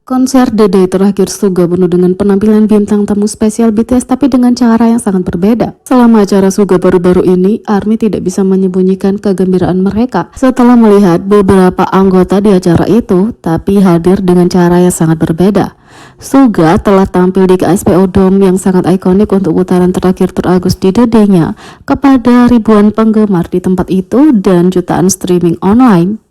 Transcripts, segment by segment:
Konser The Day terakhir Suga penuh dengan penampilan bintang tamu spesial BTS tapi dengan cara yang sangat berbeda. Selama acara Suga baru-baru ini, ARMY tidak bisa menyembunyikan kegembiraan mereka setelah melihat beberapa anggota di acara itu tapi hadir dengan cara yang sangat berbeda. Suga telah tampil di KSPO Dome yang sangat ikonik untuk putaran terakhir Tour Agust di The Day-nya kepada ribuan penggemar di tempat itu dan jutaan streaming online.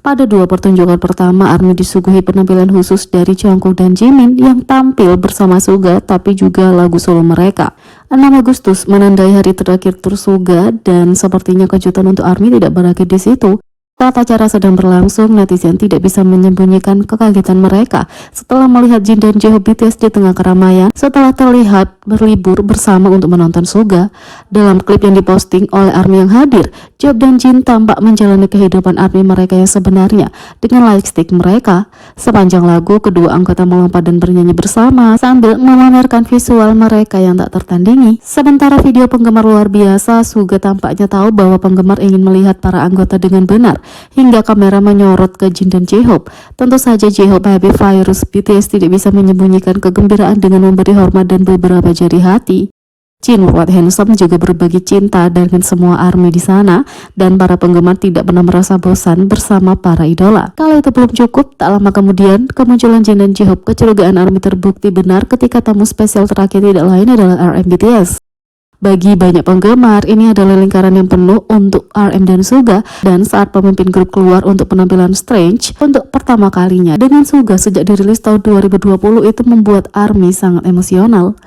Pada dua pertunjukan pertama, ARMY disuguhi penampilan khusus dari Jungkook dan Jimin yang tampil bersama Suga tapi juga lagu solo mereka. 6 Agustus menandai hari terakhir tur Suga dan sepertinya kejutan untuk ARMY tidak berakhir di situ. Saat acara sedang berlangsung, netizen tidak bisa menyembunyikan kekagetan mereka setelah melihat Jin dan J-Hope BTS di tengah keramaian setelah terlihat berlibur bersama untuk menonton Suga. Dalam klip yang diposting oleh ARMY yang hadir, J-Hope dan Jin tampak menjalani kehidupan ARMY mereka yang sebenarnya dengan lightstick mereka. Sepanjang lagu, kedua anggota melompat dan bernyanyi bersama sambil memamerkan visual mereka yang tak tertandingi. Sementara video penggemar luar biasa, Suga tampaknya tahu bahwa penggemar ingin melihat para anggota dengan benar, hingga kamera menyorot ke Jin dan J-Hope. Tentu saja J-Hope Happy Virus BTS tidak bisa menyembunyikan kegembiraan dengan memberi hormat dan beberapa jari hati. Jin What Handsome juga berbagi cinta dengan semua ARMY di sana dan para penggemar tidak pernah merasa bosan bersama para idola. Kalau itu belum cukup, tak lama kemudian kemunculan Jin dan J-Hope, kecurigaan ARMY terbukti benar ketika tamu spesial terakhir tidak lain adalah RM BTS. Bagi banyak penggemar, ini adalah lingkaran yang penuh untuk RM dan Suga, dan saat pemimpin grup keluar untuk penampilan Strange untuk pertama kalinya dengan Suga sejak dirilis tahun 2020 itu membuat ARMY sangat emosional.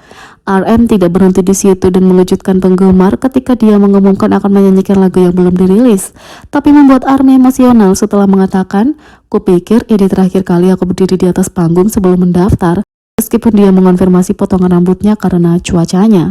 RM tidak berhenti di situ dan mengejutkan penggemar ketika dia mengumumkan akan menyanyikan lagu yang belum dirilis, tapi membuat ARMY emosional setelah mengatakan, "Kupikir ini terakhir kali aku berdiri di atas panggung sebelum mendaftar," meskipun dia mengonfirmasi potongan rambutnya karena cuacanya.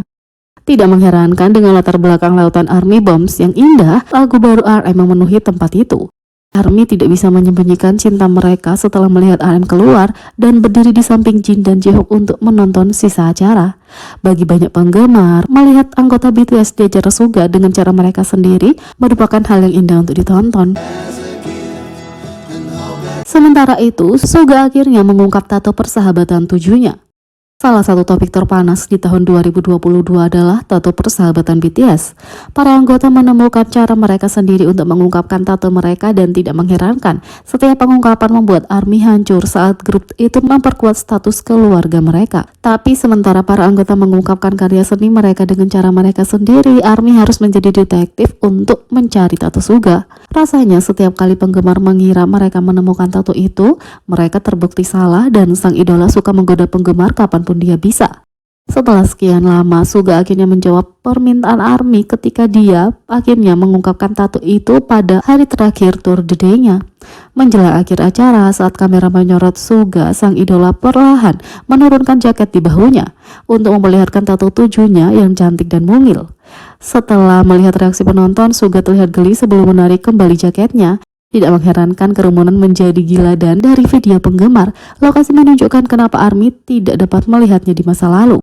Tidak mengherankan dengan latar belakang lautan ARMY Bombs yang indah, lagu baru RM memenuhi tempat itu. ARMY tidak bisa menyembunyikan cinta mereka setelah melihat RM keluar dan berdiri di samping Jin dan J-Hope untuk menonton sisa acara. Bagi banyak penggemar, melihat anggota BTS di acara Suga dengan cara mereka sendiri merupakan hal yang indah untuk ditonton. Sementara itu, Suga akhirnya mengungkap tato persahabatan 7-nya. Salah satu topik terpanas di tahun 2022 adalah tato persahabatan BTS. Para anggota menemukan cara mereka sendiri untuk mengungkapkan tato mereka dan tidak mengherankan, setiap pengungkapan membuat ARMY hancur saat grup itu memperkuat status keluarga mereka. Tapi sementara para anggota mengungkapkan karya seni mereka dengan cara mereka sendiri, ARMY harus menjadi detektif untuk mencari tato Suga. Rasanya setiap kali penggemar mengira mereka menemukan tato itu, mereka terbukti salah dan sang idola suka menggoda penggemar kapanpun dia bisa. Setelah sekian lama, Suga akhirnya menjawab permintaan ARMY ketika dia akhirnya mengungkapkan tato itu pada hari terakhir Tour The Day-nya. Menjelang akhir acara, saat kamera menyorot Suga, sang idola perlahan menurunkan jaket di bahunya untuk memperlihatkan tato 7-nya yang cantik dan mungil. Setelah melihat reaksi penonton, Suga terlihat geli sebelum menarik kembali jaketnya. Tidak mengherankan kerumunan menjadi gila dan dari video penggemar, lokasi menunjukkan kenapa ARMY tidak dapat melihatnya di masa lalu.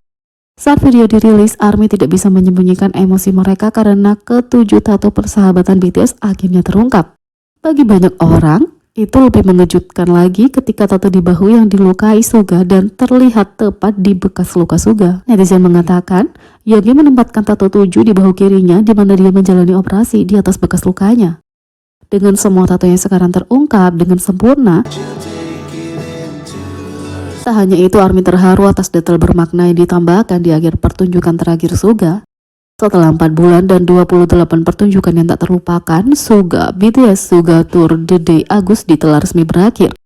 Saat video dirilis, ARMY tidak bisa menyembunyikan emosi mereka karena ketujuh tato persahabatan BTS akhirnya terungkap. Bagi banyak orang, itu lebih mengejutkan lagi ketika tato di bahu yang dilukai Suga dan terlihat tepat di bekas luka Suga. Netizen mengatakan, Yogi menempatkan tato 7 di bahu kirinya di mana dia menjalani operasi di atas bekas lukanya. Dengan semua tato yang sekarang terungkap dengan sempurna, tak hanya itu, ARMY terharu atas detail bermakna yang ditambahkan di akhir pertunjukan terakhir Suga. Setelah 4 bulan dan 28 pertunjukan yang tak terlupakan, Suga BTS Suga Tour The Day Agustus telah resmi berakhir.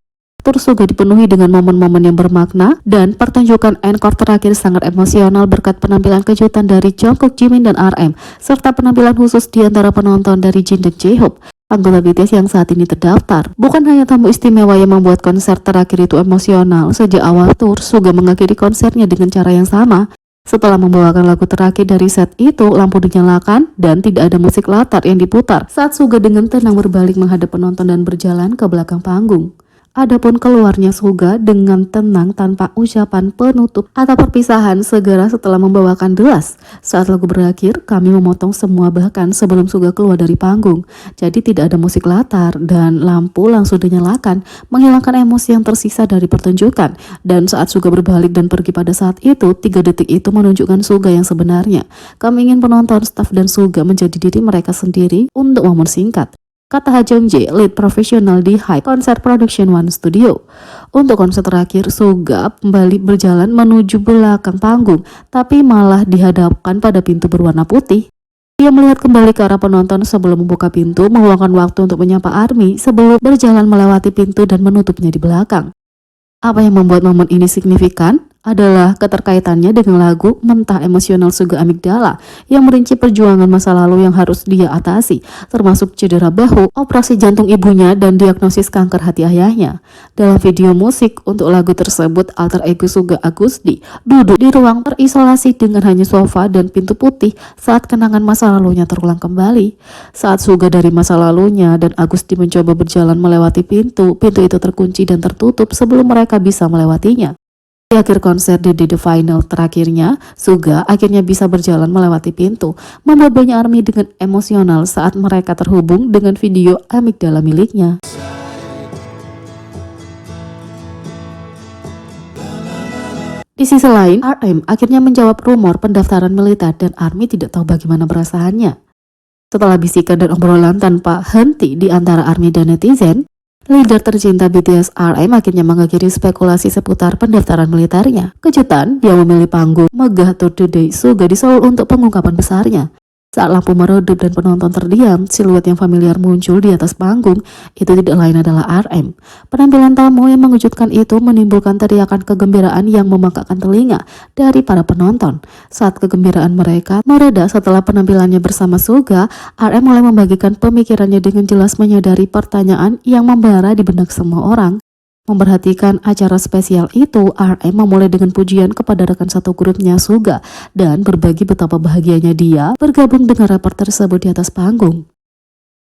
Tur Suga dipenuhi dengan momen-momen yang bermakna dan pertunjukan encore terakhir sangat emosional berkat penampilan kejutan dari Jungkook, Jimin, dan RM serta penampilan khusus di antara penonton dari Jin dan J-Hope, anggota BTS yang saat ini terdaftar. Bukan hanya tamu istimewa yang membuat konser terakhir itu emosional, sejak awal tur Suga mengakhiri konsernya dengan cara yang sama. Setelah membawakan lagu terakhir dari set itu, lampu dinyalakan dan tidak ada musik latar yang diputar saat Suga dengan tenang berbalik menghadap penonton dan berjalan ke belakang panggung. Adapun keluarnya Suga dengan tenang tanpa ucapan penutup atau perpisahan segera setelah membawakan The Last. Saat lagu berakhir, kami memotong semua bahkan sebelum Suga keluar dari panggung. Jadi tidak ada musik latar dan lampu langsung dinyalakan, menghilangkan emosi yang tersisa dari pertunjukan. Dan saat Suga berbalik dan pergi pada saat itu, 3 detik itu menunjukkan Suga yang sebenarnya. Kami ingin penonton, staf dan Suga menjadi diri mereka sendiri untuk momen singkat, kata Ha Jung Jae, lead profesional di Hype Concert Production One Studio. Untuk konser terakhir, Suga kembali berjalan menuju belakang panggung, tapi malah dihadapkan pada pintu berwarna putih. Dia melihat kembali ke arah penonton sebelum membuka pintu, meluangkan waktu untuk menyapa ARMY sebelum berjalan melewati pintu dan menutupnya di belakang. Apa yang membuat momen ini signifikan adalah keterkaitannya dengan lagu Mentah Emosional Suga Amigdala yang merinci perjuangan masa lalu yang harus dia atasi, termasuk cedera bahu, operasi jantung ibunya, dan diagnosis kanker hati ayahnya. Dalam video musik untuk lagu tersebut, alter ego Suga Agusdi duduk di ruang terisolasi dengan hanya sofa dan pintu putih saat kenangan masa lalunya terulang kembali. Saat Suga dari masa lalunya dan Agusdi mencoba berjalan melewati pintu itu terkunci dan tertutup sebelum mereka bisa melewatinya. Di akhir konser di The Final terakhirnya, Suga akhirnya bisa berjalan melewati pintu, membuat banyak ARMY dengan emosional saat mereka terhubung dengan video Amigdala miliknya. Di sisi lain, RM akhirnya menjawab rumor pendaftaran militer dan ARMY tidak tahu bagaimana perasaannya. Setelah bisikan dan obrolan tanpa henti di antara ARMY dan netizen, leader tercinta BTS RM akhirnya mengakhiri spekulasi seputar pendaftaran militernya. Kejutan, dia memilih panggung Megah Tour Today Suga di Seoul untuk pengungkapan besarnya. Saat lampu meredup dan penonton terdiam, siluet yang familiar muncul di atas panggung. Itu tidak lain adalah RM. Penampilan tamu yang mengejutkan itu menimbulkan teriakan kegembiraan yang membangkakkan telinga dari para penonton. Saat kegembiraan mereka mereda setelah penampilannya bersama Suga, RM mulai membagikan pemikirannya dengan jelas menyadari pertanyaan yang membara di benak semua orang. Memperhatikan acara spesial itu, RM memulai dengan pujian kepada rekan satu grupnya Suga dan berbagi betapa bahagianya dia bergabung dengan rapper tersebut di atas panggung.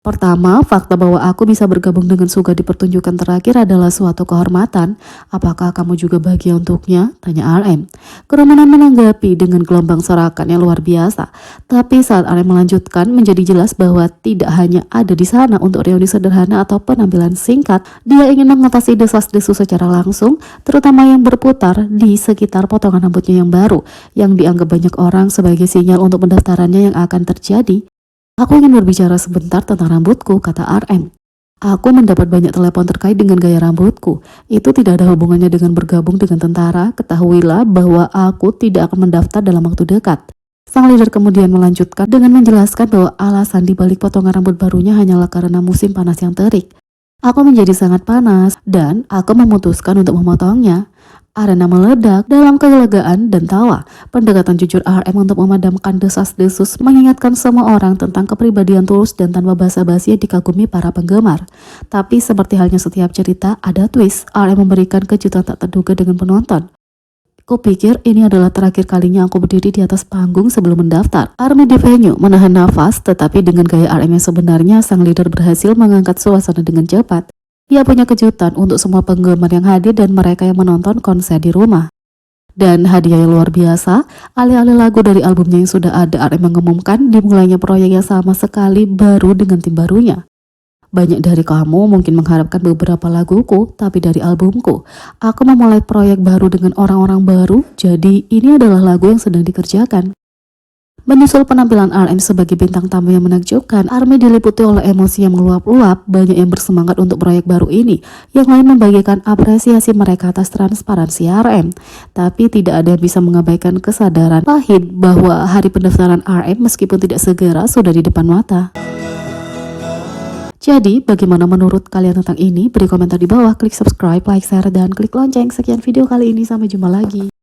Pertama, fakta bahwa aku bisa bergabung dengan Suga di pertunjukan terakhir adalah suatu kehormatan. Apakah kamu juga bahagia untuknya? Tanya RM. Kerumunan menanggapi dengan gelombang sorakan yang luar biasa. Tapi saat RM melanjutkan, menjadi jelas bahwa tidak hanya ada di sana untuk reuni sederhana atau penampilan singkat. Dia ingin mengatasi desas-desus secara langsung, terutama yang berputar di sekitar potongan rambutnya yang baru, yang dianggap banyak orang sebagai sinyal untuk pendaftarannya yang akan terjadi. Aku ingin berbicara sebentar tentang rambutku, kata RM. Aku mendapat banyak telepon terkait dengan gaya rambutku. Itu tidak ada hubungannya dengan bergabung dengan tentara. Ketahuilah bahwa aku tidak akan mendaftar dalam waktu dekat. Sang leader kemudian melanjutkan dengan menjelaskan bahwa alasan dibalik potongan rambut barunya hanyalah karena musim panas yang terik. Aku menjadi sangat panas dan aku memutuskan untuk memotongnya. Arena meledak dalam kelegaan dan tawa. Pendekatan jujur RM untuk memadamkan desas-desus mengingatkan semua orang tentang kepribadian tulus dan tanpa basa-basi yang dikagumi para penggemar. Tapi seperti halnya setiap cerita, ada twist. RM memberikan kejutan tak terduga dengan penonton. Kupikir ini adalah terakhir kalinya aku berdiri di atas panggung sebelum mendaftar. ARMY di venue menahan nafas, tetapi dengan gaya RM yang sebenarnya, sang leader berhasil mengangkat suasana dengan cepat. Dia punya kejutan untuk semua penggemar yang hadir dan mereka yang menonton konser di rumah. Dan hadiah yang luar biasa, alih-alih lagu dari albumnya yang sudah ada, RM mengumumkan dimulainya proyek yang sama sekali baru dengan tim barunya. Banyak dari kamu mungkin mengharapkan beberapa laguku, tapi dari albumku, aku memulai proyek baru dengan orang-orang baru, jadi ini adalah lagu yang sedang dikerjakan. Menyusul penampilan RM sebagai bintang tamu yang menakjubkan, ARMY diliputi oleh emosi yang meluap-luap. Banyak yang bersemangat untuk proyek baru ini, yang lain membagikan apresiasi mereka atas transparansi RM. Tapi tidak ada yang bisa mengabaikan kesadaran pahit bahwa hari pendaftaran RM meskipun tidak segera sudah di depan mata. Jadi, bagaimana menurut kalian tentang ini? Beri komentar di bawah, klik subscribe, like, share, dan klik lonceng. Sekian video kali ini, sampai jumpa lagi.